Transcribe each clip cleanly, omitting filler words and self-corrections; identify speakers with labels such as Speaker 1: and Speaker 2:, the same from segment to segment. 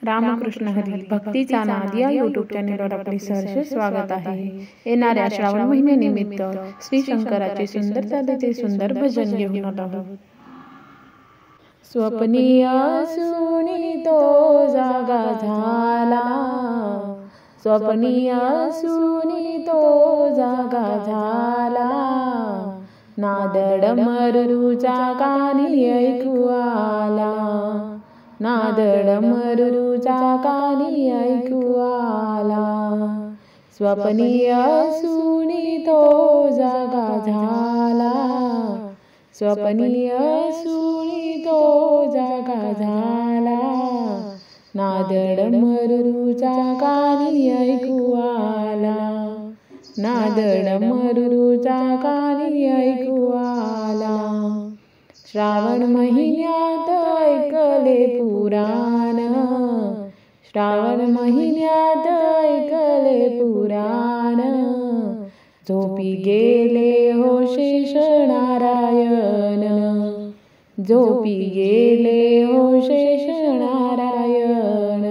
Speaker 1: रामकृष्ण हरी भक्तीचा नाद या यूट्यूब चॅनेलवर आपले सहर्ष स्वागत आहे। येणाऱ्या श्रावण महिन्यानिमित्त श्री शंकराचे सुंदर साधेचे सुंदर भजन घेऊन आलो। स्वप्नीय सुनी तो जागा झाला, स्वप्नीय सुनी तो जागा झाला, नाद डमरूचा कानी ऐकू आला, नाद डमरूचा कानी ऐकू आला। स्वप्नीय सुनी तो जागा झाला, स्वप्नीय सुनी तो जागा झाला, नाद डमरूचा कानी ऐकू आला, नाद डमरूचा कानी ऐकू आला। श्रावण महिन्यात ऐकले पुराण, श्रावण महिन्यात ऐकले पुराण, झोपी गेले हो शेष नारायण, झोपी गेले हो शेष नारायण।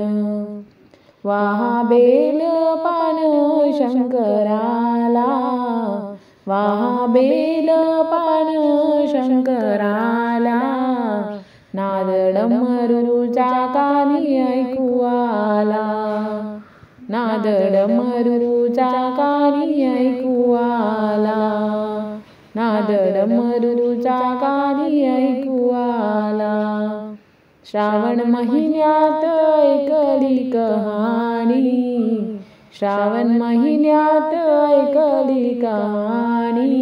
Speaker 1: वाहा बेल पान शंकराला, वाहा बेल पान शंकराला, नाद डमरूचा कानी ऐकू आला, नाद डमरूचा कानी ऐकू आला, नाद डमरूचा कानी ऐकू आला। श्रावण महिन्यात ऐकली कहाणी, श्रावण महिन्यात ऐकली कहाणी,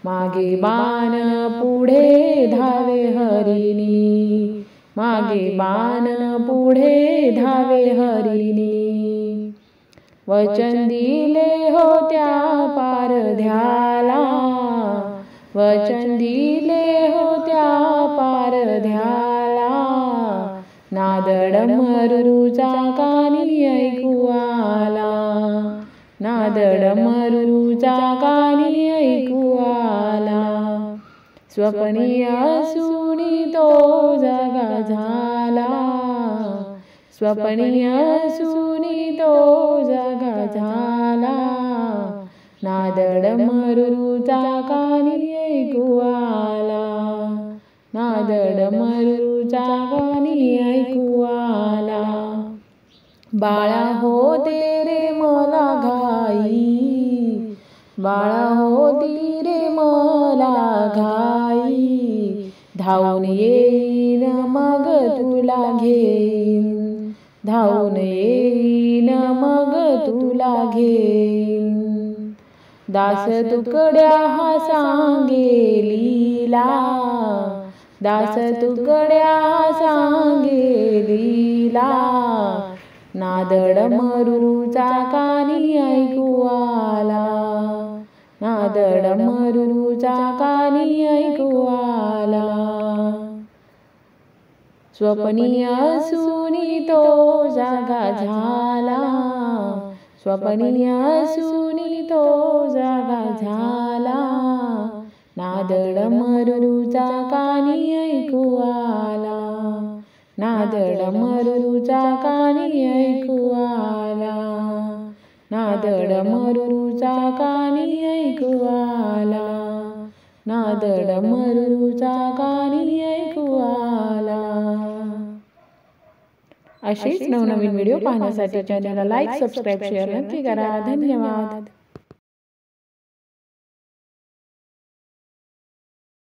Speaker 1: मागे बाण पुढे धावे हरिणी, मागे बाण पुढे धावे हरिणी। वचन दिले होत्या पारध्याला, वचन दिले होत्या पारध्याला, नाद डमरूचा कानी ऐकू आला, नाद डमरूचा कानी ऐकू आला। स्वप्नीय सुनी तो जागा झाला, स्वप्नीय सुनी तो जागा झाला, नाद डमरूचा कानी ऐकू आला, नाद डमरूचा कानी ऐकू आला। बाळा होते रे मला घाई, बाळा होती रे मला घाई, धावून येईन मग तुला घेईन, धावून येईन मग तुला घेईन। दास तुकड्या हा सांगे लीला, दास तुकड्या सांगे लीला, नाद डमरूचा कानी ऐकू आला, नाद डमरूचा कानी ऐकू आला। स्वप्नीय सुनी तो जागा झाला, स्वप्नीय सुनी तो जागा झाला, नाद डमरूचा कानी ऐकू आला, नाद डमरूचा कानी ऐकू आला, नाद डमरूचा कानी ऐकू आला, नाद डमरूचा कानी ऐकू आला। अशीच नवनवीन व्हिडिओ पाहण्यासाठी चॅनलला लाईक, सबस्क्राईब, शेअर नक्की करा। धन्यवाद।